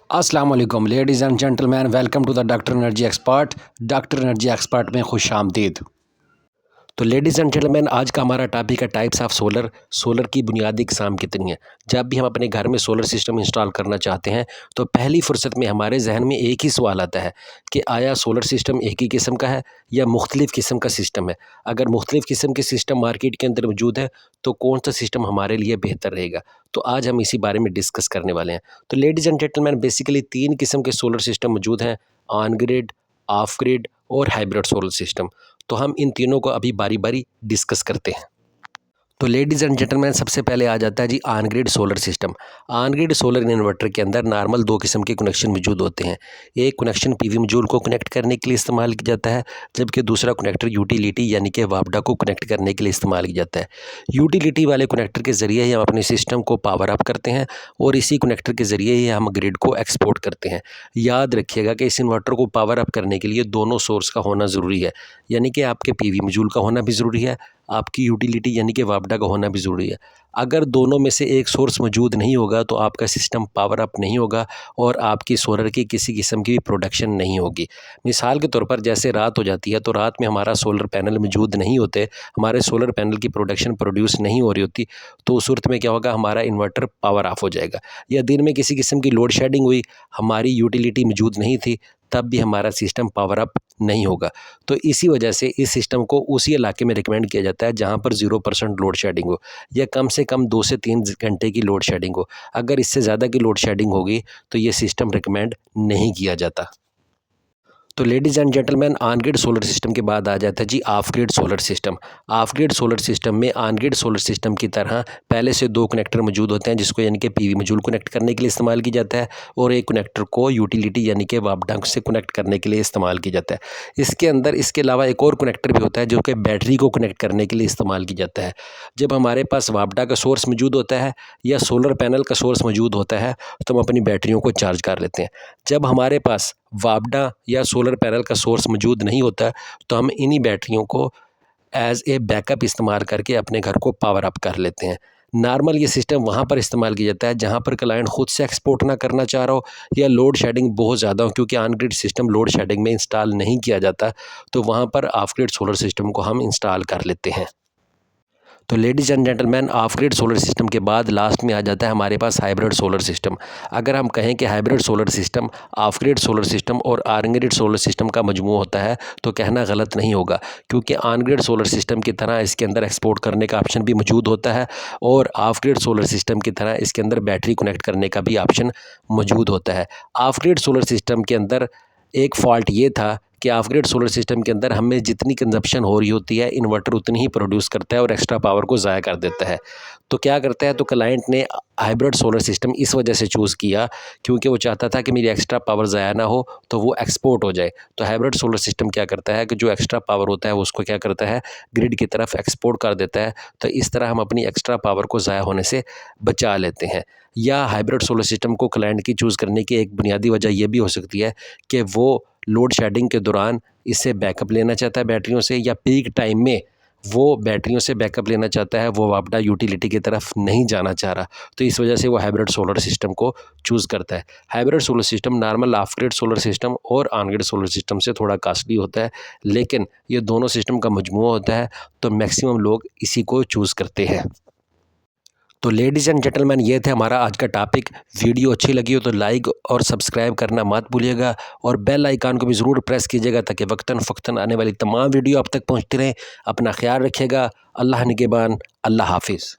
अस्सलाम वालेकुम ladies and gentleman, welcome to the doctor energy expert. Doctor energy expert में खुश आमदीद। तो लेडीज़ एंड जेंटलमैन, आज का हमारा टॉपिक है टाइप्स ऑफ सोलर। सोलर की बुनियादी अक़साम कितनी है। जब भी हम अपने घर में सोलर सिस्टम इंस्टॉल करना चाहते हैं तो पहली फ़ुर्सत में हमारे जहन में एक ही सवाल आता है कि आया सोलर सिस्टम एक ही किस्म का है या मुख्तलिफ़ किस्म का सिस्टम है। अगर मुख्तलिफ़ किस्म के सिस्टम मार्केट के अंदर मौजूद है तो कौन सा सिस्टम हमारे लिए बेहतर रहेगा। तो आज हम इसी बारे में डिस्कस करने वाले हैं। तो लेडीज़ एंड जेंटलमैन, बेसिकली 3 किस्म के सोलर सिस्टम मौजूद हैं: ऑन ग्रिड, ऑफ ग्रिड और हाइब्रिड सोलर सिस्टम। तो हम इन तीनों को अभी बारी बारी डिस्कस करते हैं। तो लेडीज़ एंड जेंटलमैन, सबसे पहले आ जाता है जी on grid solar system. On grid solar inverter के अंदर नॉर्मल 2 किस्म के कनेक्शन मौजूद होते हैं। एक कनेक्शन पीवी मॉड्यूल को कनेक्ट करने के लिए इस्तेमाल किया जाता है, जबकि दूसरा कनेक्टर यूटिलिटी यानी कि वापडा को कनेक्ट करने के लिए इस्तेमाल किया जाता है। यूटिलिटी वाले कनेक्टर के ज़रिए ही हम अपने सिस्टम को पावर अप करते हैं और इसी कनेक्टर के ज़रिए ही हम ग्रिड को एक्सपोर्ट करते हैं। याद रखिएगा कि इस इन्वर्टर को पावर अप करने के लिए दोनों सोर्स का होना ज़रूरी है, यानी कि आपके पीवी मॉड्यूल का होना भी ज़रूरी है, आपकी यूटिलिटी यानी कि वापडा का होना भी ज़रूरी है। अगर दोनों में से एक सोर्स मौजूद नहीं होगा तो आपका सिस्टम पावर अप नहीं होगा और आपकी सोलर की किसी किस्म की भी प्रोडक्शन नहीं होगी। मिसाल के तौर पर जैसे रात हो जाती है तो रात में हमारा सोलर पैनल मौजूद नहीं होते, हमारे सोलर पैनल की प्रोडक्शन प्रोड्यूस नहीं हो रही होती, तो उस सूरत में क्या होगा, हमारा इन्वर्टर पावर ऑफ हो जाएगा। या दिन में किसी किस्म की लोड शेडिंग हुई, हमारी यूटिलिटी मौजूद नहीं थी, तब भी हमारा सिस्टम पावर अप नहीं होगा। तो इसी वजह से इस सिस्टम को उसी इलाके में रिकमेंड किया जाता है जहाँ पर 0% लोड शेडिंग हो या कम से कम 2 से 3 घंटे की लोड शेडिंग हो। अगर इससे ज़्यादा की लोड शेडिंग होगी तो ये सिस्टम रिकमेंड नहीं किया जाता। तो ladies and gentleman, on grid solar system के बाद आ जाता है जी off grid solar system. Off grid solar system में ऑन ग्रिड सोलर सिस्टम की तरह पहले से 2 कनेक्टर मौजूद होते हैं, जिसको यानी कि पीवी मॉड्यूल कनेक्ट करने के लिए इस्तेमाल किया जाता है और एक कनेक्टर को यूटिलिटी यानी कि वापडा से कनेक्ट करने के लिए इस्तेमाल किया जाता है। इसके अंदर इसके अलावा एक और कनेक्टर भी होता है जो कि बैटरी को कनेक्ट करने के लिए इस्तेमाल किया जाता है। जब हमारे पास वापडा का सोर्स मौजूद होता है या सोलर पैनल का सोर्स मौजूद होता है तो हम अपनी बैटरियों को चार्ज कर लेते हैं। जब हमारे पास वापडा या सोलर पैनल का सोर्स मौजूद नहीं होता तो हम इन्हीं बैटरियों को एज ए बैकअप इस्तेमाल करके अपने घर को पावर अप कर लेते हैं। नॉर्मल ये सिस्टम वहाँ पर इस्तेमाल किया जाता है जहाँ पर क्लाइंट ख़ुद से एक्सपोर्ट ना करना चाह रहा हो या लोड शेडिंग बहुत ज़्यादा हो, क्योंकि on grid system load shedding में इंस्टॉल नहीं किया जाता, तो वहाँ पर ऑफ ग्रिड सोलर सिस्टम को हम इंस्टॉल कर लेते हैं। तो ladies and gentleman, of grid solar system के बाद लास्ट में आ जाता है हमारे पास हाइब्रिड सोलर सिस्टम। अगर हम कहें कि hybrid solar system off grid solar system और ऑन ग्रिड सोलर सिस्टम का मजमू होता है तो कहना गलत नहीं होगा, क्योंकि ऑन ग्रिड सोलर सिस्टम की तरह इसके अंदर एक्सपोर्ट करने का ऑप्शन भी मौजूद होता है और ऑफ ग्रिड सोलर सिस्टम की तरह इसके अंदर बैटरी कनेक्ट करने का भी ऑप्शन मौजूद होता है। ऑफ ग्रिड सोलर सिस्टम के अंदर एक फ़ॉल्ट ये था कि ऑफ ग्रिड सोलर सिस्टम के अंदर हमें जितनी कंजप्शन हो रही होती है इन्वर्टर उतनी ही प्रोड्यूस करता है और एक्स्ट्रा पावर को ज़ाया कर देता है। तो क्या करता है, तो क्लाइंट ने हाइब्रिड सोलर सिस्टम इस वजह से चूज़ किया क्योंकि वो चाहता था कि मेरी एक्स्ट्रा पावर ज़ाया ना हो तो वो एक्सपोर्ट हो जाए। तो हाइब्रिड सोलर सिस्टम क्या करता है कि जो एक्स्ट्रा पावर होता है वो उसको क्या करता है, ग्रिड की तरफ एक्सपोर्ट कर देता है। तो इस तरह हम अपनी एक्स्ट्रा पावर को ज़ाया होने से बचा लेते हैं। या हाइब्रिड सोलर सिस्टम को क्लाइंट की चूज़ करने की एक बुनियादी वजह ये भी हो सकती है कि वो लोड शेडिंग के दौरान इससे बैकअप लेना चाहता है बैटरियों से, या पीक टाइम में वो बैटरियों से बैकअप लेना चाहता है, वो वापडा यूटिलिटी की तरफ नहीं जाना चाह रहा, तो इस वजह से वो हाइब्रिड सोलर सिस्टम को चूज़ करता है। Hybrid solar system normal of grid solar system और ऑन ग्रिड सोलर सिस्टम से थोड़ा कॉस्टली होता है, लेकिन ये दोनों सिस्टम का मजमूआ होता है तो मैक्सिमम लोग इसी को चूज़ करते हैं। तो लेडीज़ एंड जेंटलमैन, ये थे हमारा आज का टॉपिक। वीडियो अच्छी लगी हो तो लाइक और सब्सक्राइब करना मत भूलिएगा और बेल आइकन को भी ज़रूर प्रेस कीजिएगा ताकि वक्तन फ़क्तन आने वाली तमाम वीडियो आप तक पहुंचती रहें। अपना ख्याल रखिएगा। अल्लाह निगहबान। अल्लाह हाफिज़।